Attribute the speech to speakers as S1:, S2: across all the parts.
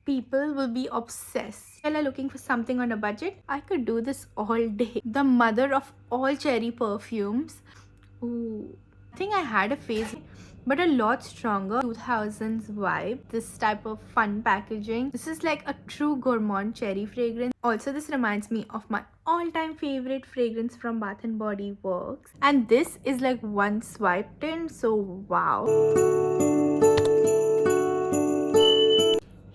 S1: people will be obsessed. If you're looking for something on a budget, I could do this all day. The mother of all cherry perfumes. Ooh, I think I had a phase, but a lot stronger 2000s vibe. This type of fun packaging. This is like a true gourmand cherry fragrance. Also, this reminds me of my all-time favorite fragrance from Bath and Body Works. And this is like one swipe tint, so wow.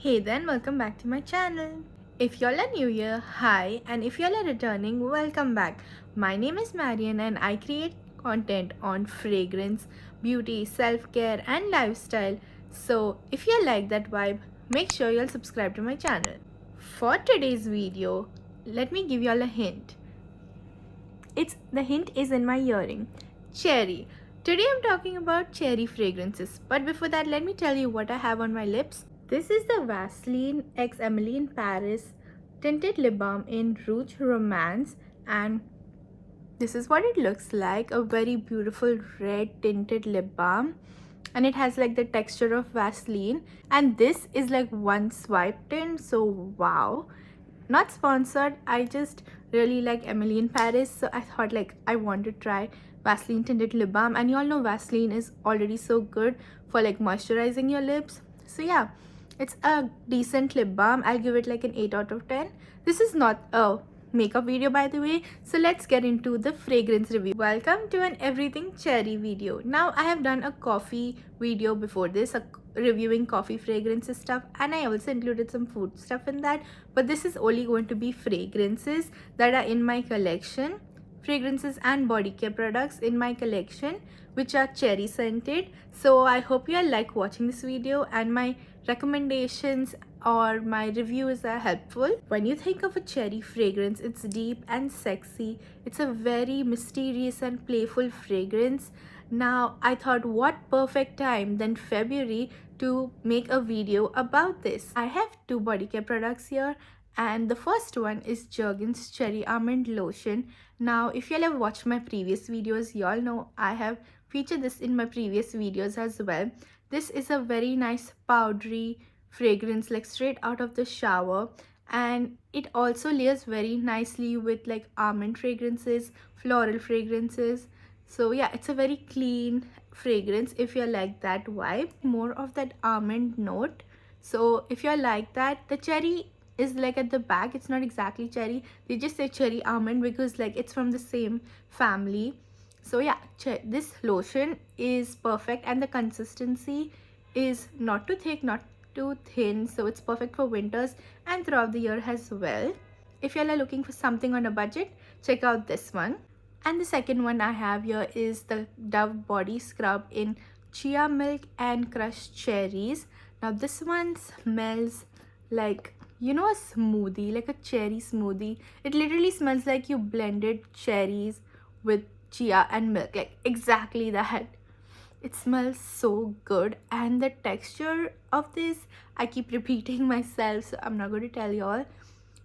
S1: Hey then, welcome back to my channel. If y'all are new here, hi, and if y'all are returning, welcome back. My name is Marian and I create content on fragrance, beauty, self-care and lifestyle. So if you like that vibe, make sure you'll subscribe to my channel. For today's video, let me give y'all a hint. The hint is in my earring. Cherry. Today I'm talking about cherry fragrances. But before that, let me tell you what I have on my lips. This is the Vaseline X Emily in Paris tinted lip balm in Rouge Romance, and this is what it looks like. A very beautiful red tinted lip balm, and it has like the texture of Vaseline, and this is like one swipe tint, so wow. Not sponsored, I just really like Emily in Paris, so I thought like I want to try Vaseline tinted lip balm, and you all know Vaseline is already so good for like moisturizing your lips. So yeah, it's a decent lip balm. I'll give it like an 8 out of 10. This is not a makeup video, by the way, so let's get into the fragrance review. Welcome to an everything cherry video. Now I have done a coffee video before this, reviewing coffee fragrances stuff, and I also included some food stuff in that, but this is only going to be fragrances that are in my collection, fragrances and body care products in my collection which are cherry scented. So I hope you all like watching this video and my recommendations or my reviews are helpful. When you think of a cherry fragrance, it's deep and sexy. It's a very mysterious and playful fragrance. Now I thought what perfect time than February to make a video about this. I have two body care products here, and the first one is Jergens Cherry Almond lotion. Now if y'all have watched my previous videos, y'all know I have featured this in my previous videos as well. This is a very nice powdery fragrance, like straight out of the shower, and it also layers very nicely with like almond fragrances, floral fragrances. So yeah, it's a very clean fragrance if you like that vibe, more of that almond note. So if you like that, the cherry is like at the back. It's not exactly cherry, they just say cherry almond because like it's from the same family. So yeah, this lotion is perfect, and the consistency is not too thick, not too thin, so it's perfect for winters and throughout the year as well. If y'all are looking for something on a budget, check out this one. And the second one I have here is the Dove body scrub in chia milk and crushed cherries. Now this one smells like, you know, a smoothie, like a cherry smoothie. It literally smells like you blended cherries with chia and milk, like exactly that. It smells so good, and the texture of this, I keep repeating myself, so I'm not going to tell y'all,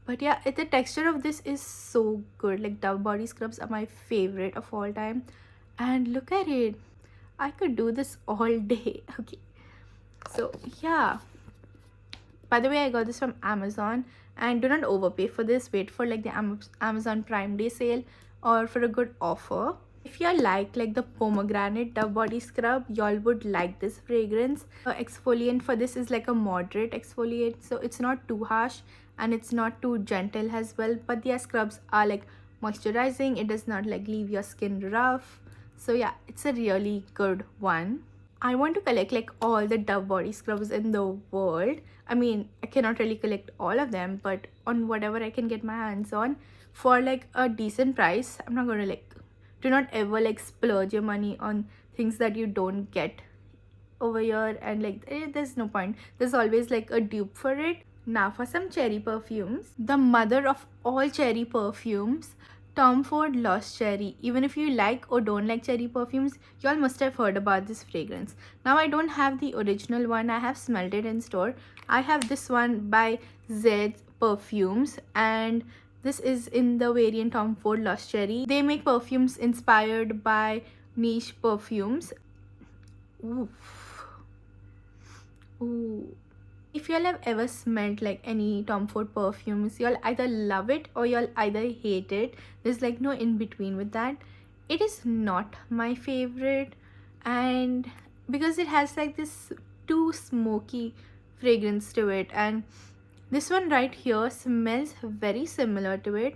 S1: but yeah, the texture of this is so good. Like Dove body scrubs are my favorite of all time, and look at it, I could do this all day. Okay, so yeah, by the way, I got this from Amazon, and do not overpay for this. Wait for like the Amazon Prime Day sale or for a good offer. If you like the pomegranate Dove body scrub, y'all would like this fragrance. Exfoliant for this is like a moderate exfoliate, so it's not too harsh and it's not too gentle as well, but their scrubs are like moisturizing. It does not like leave your skin rough. So yeah, it's a really good one. I want to collect like all the Dove body scrubs in the world. I mean, I cannot really collect all of them, but on whatever I can get my hands on for like a decent price. I'm not gonna like, do not ever like splurge your money on things that you don't get over here, and like there's no point. There's always like a dupe for it. Now for some cherry perfumes. The mother of all cherry perfumes, Tom Ford Lost Cherry. Even if you like or don't like cherry perfumes, y'all must have heard about this fragrance. Now I don't have the original one, I have smelled it in store. I have this one by Zeds Perfumes, and this is in the variant Tom Ford Lost Cherry. They make perfumes inspired by niche perfumes. Oof. Ooh. If y'all have ever smelled like any Tom Ford perfumes, y'all either love it or y'all either hate it. There's like no in between with that. It is not my favorite, and because it has like this too smoky fragrance to it, and this one right here smells very similar to it,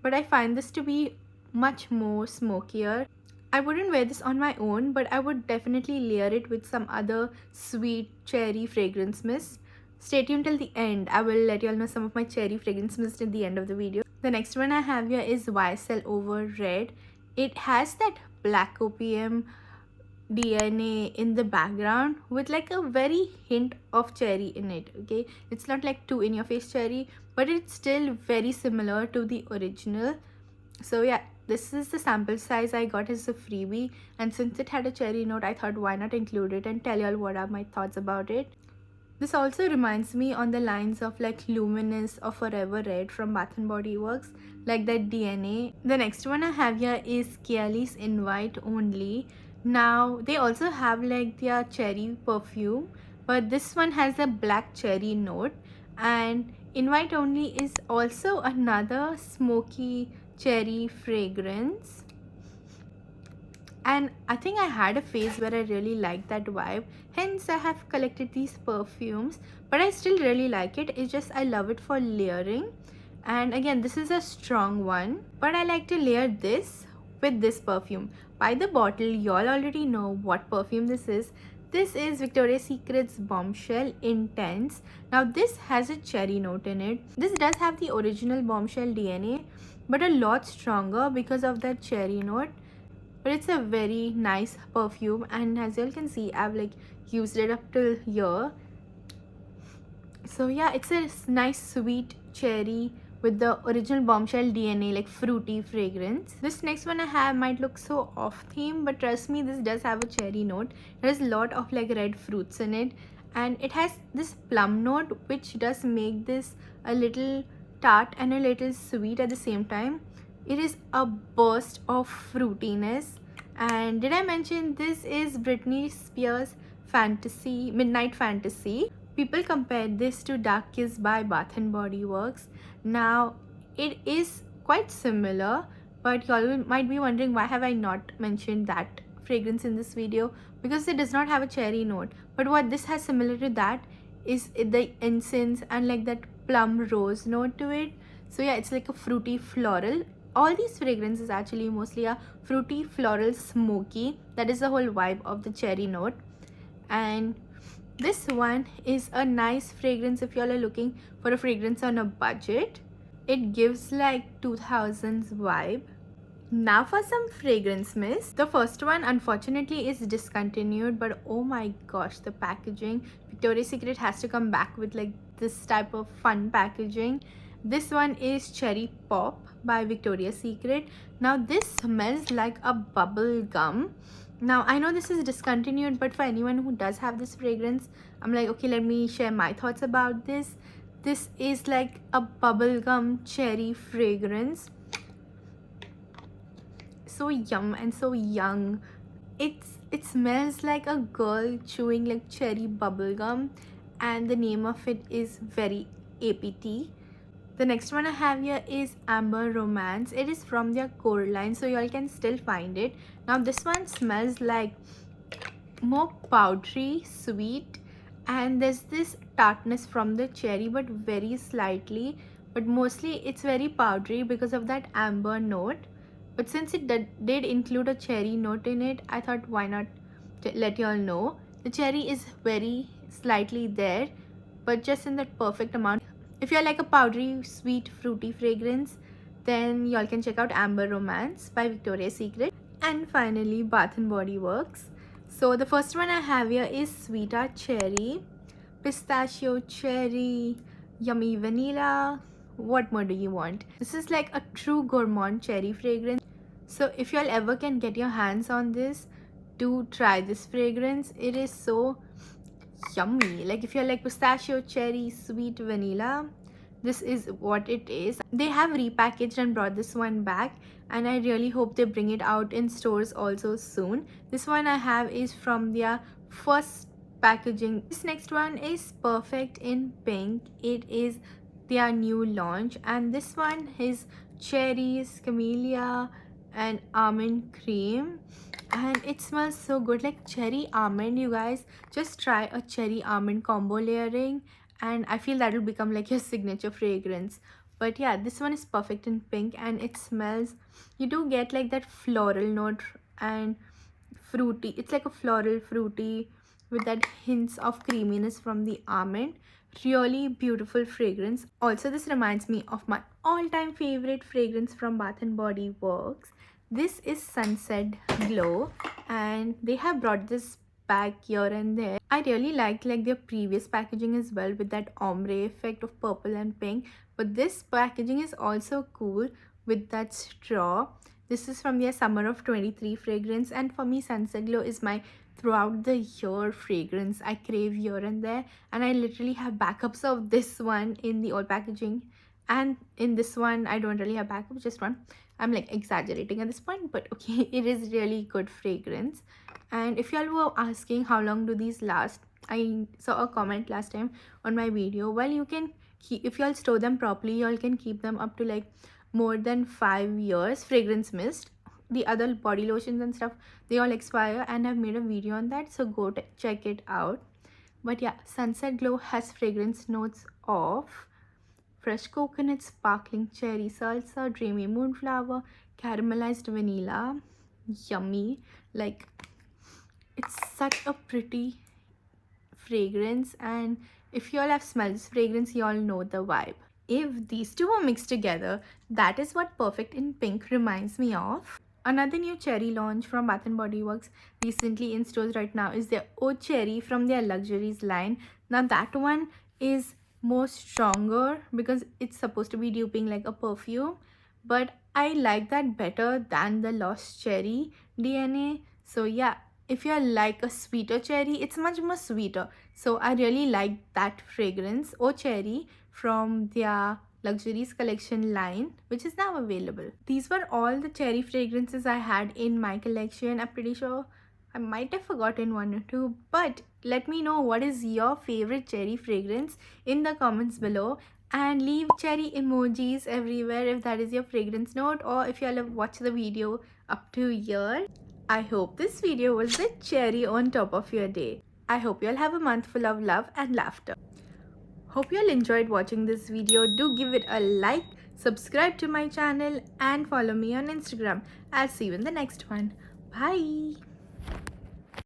S1: but I find this to be much more smokier. I wouldn't wear this on my own, but I would definitely layer it with some other sweet cherry fragrance mist. Stay tuned till the end. I will let you all know some of my cherry fragrance mist at the end of the video. The next one I have here is YSL Over Red. It has that black opium DNA in the background with like a very hint of cherry in it. Okay, it's not like too in your face cherry, but it's still very similar to the original. So yeah, this is the sample size I got as a freebie, and since it had a cherry note, I thought why not include it and tell y'all what are my thoughts about it. This also reminds me on the lines of like Luminous or Forever Red from Bath and Body Works, like that DNA. The next one I have here is Kayali's Invite Only. Now they also have like their cherry perfume, but this one has a black cherry note, and Invite Only is also another smoky cherry fragrance. And I think I had a phase where I really liked that vibe, hence I have collected these perfumes, but I still really like it. It's just I love it for layering, and again this is a strong one, but I like to layer this with this perfume. By the bottle, y'all already know what perfume this is. This is Victoria's Secret's Bombshell Intense. Now this has a cherry note in it. This does have the original Bombshell DNA, but a lot stronger because of that cherry note. But it's a very nice perfume, and as you all can see, I've like used it up till here. So yeah, it's a nice sweet cherry with the original Bombshell DNA, like fruity fragrance. This next one I have might look so off theme, but trust me, this does have a cherry note. There's a lot of like red fruits in it, and it has this plum note which does make this a little tart and a little sweet at the same time. It is a burst of fruitiness. And did I mention this is Britney Spears' Fantasy, Midnight Fantasy? People compare this to Dark Kiss by Bath and Body Works. Now it is quite similar, but y'all might be wondering why have I not mentioned that fragrance in this video, because it does not have a cherry note. But what this has similar to that is the incense and like that plum rose note to it. So yeah, it's like a fruity floral. All these fragrances actually mostly are fruity floral smoky. That is the whole vibe of the cherry note. And this one is a nice fragrance if y'all are looking for a fragrance on a budget. It gives like 2000s vibe. Now for some fragrance mist. The first one unfortunately is discontinued, but oh my gosh, the packaging. Victoria's Secret has to come back with like this type of fun packaging. This one is Cherry Pop by Victoria's Secret. Now this smells like a bubble gum. Now I know this is discontinued, but for anyone who does have this fragrance, I'm like, okay, let me share my thoughts about this. This is like a bubblegum cherry fragrance. So yum and so young. It smells like a girl chewing like cherry bubblegum, and the name of it is very APT. The next one I have here is Amber Romance. It is from their core line, so y'all can still find it. Now this one smells like more powdery, sweet, and there's this tartness from the cherry, but very slightly. But mostly it's very powdery because of that amber note. But since it did include a cherry note in it, I thought why not let y'all know. The cherry is very slightly there, but just in that perfect amount. If you're like a powdery, sweet, fruity fragrance, then y'all can check out Amber Romance by Victoria's Secret. And finally, Bath and Body Works. So the first one I have here is Sweetheart Cherry, Pistachio Cherry, Yummy Vanilla. What more do you want? This is like a true gourmand cherry fragrance. So if y'all ever can get your hands on this, do try this fragrance. It is so yummy. Like if you're like pistachio, cherry, sweet vanilla, this is what it is. They have repackaged and brought this one back, and I really hope they bring it out in stores also soon. This one I have is from their first packaging. This next one is Perfect in Pink. It is their new launch, and this one is cherries, camellia, and almond cream, and it smells so good, like cherry almond. You guys just try a cherry almond combo layering, and I feel that will become like your signature fragrance. But yeah, this one is Perfect in Pink, and it smells, you do get like that floral note and fruity. It's like a floral fruity with that hints of creaminess from the almond. Really beautiful fragrance. Also, this reminds me of my all-time favorite fragrance from Bath and Body Works. This is Sunset Glow, and they have brought this back here and there. I really liked like their previous packaging as well, with that ombre effect of purple and pink, but this packaging is also cool with that straw. This is from their summer of 23 fragrance, and for me Sunset Glow is my throughout the year fragrance. I crave here and there, and I literally have backups of this one in the old packaging, and in this one I don't really have backups, just one. I'm like exaggerating at this point, but okay, it is really good fragrance. And if y'all were asking how long do these last, I saw a comment last time on my video. Well, you can keep, if y'all store them properly, y'all can keep them up to like more than 5 years. Fragrance Mist, the other body lotions and stuff, they all expire, and I've made a video on that, so go check it out. But yeah, Sunset Glow has fragrance notes of fresh coconut, sparkling cherry salsa, dreamy moonflower, caramelized vanilla. Yummy. Like, it's such a pretty fragrance, and if you all have smelled this fragrance, you all know the vibe. If these two are mixed together, that is what Perfect in Pink reminds me of. Another new cherry launch from Bath and Body Works recently in stores right now is their Eau Cherry from their Luxuries line. Now that one is more stronger because it's supposed to be duping like a perfume, but I like that better than the Lost Cherry DNA. So yeah, if you like a sweeter cherry, it's much more sweeter, so I really like that fragrance, Eau Cherry, from their Luxuries collection line, which is now available. These were all the cherry fragrances I had in my collection. I'm pretty sure I might have forgotten one or two, but let me know what is your favorite cherry fragrance in the comments below, and leave cherry emojis everywhere if that is your fragrance note, or if you all have watched the video up to here. I hope this video was the cherry on top of your day. I hope you all have a month full of love and laughter. Hope you all enjoyed watching this video. Do give it a like, subscribe to my channel, and follow me on Instagram. I'll see you in the next one. Bye.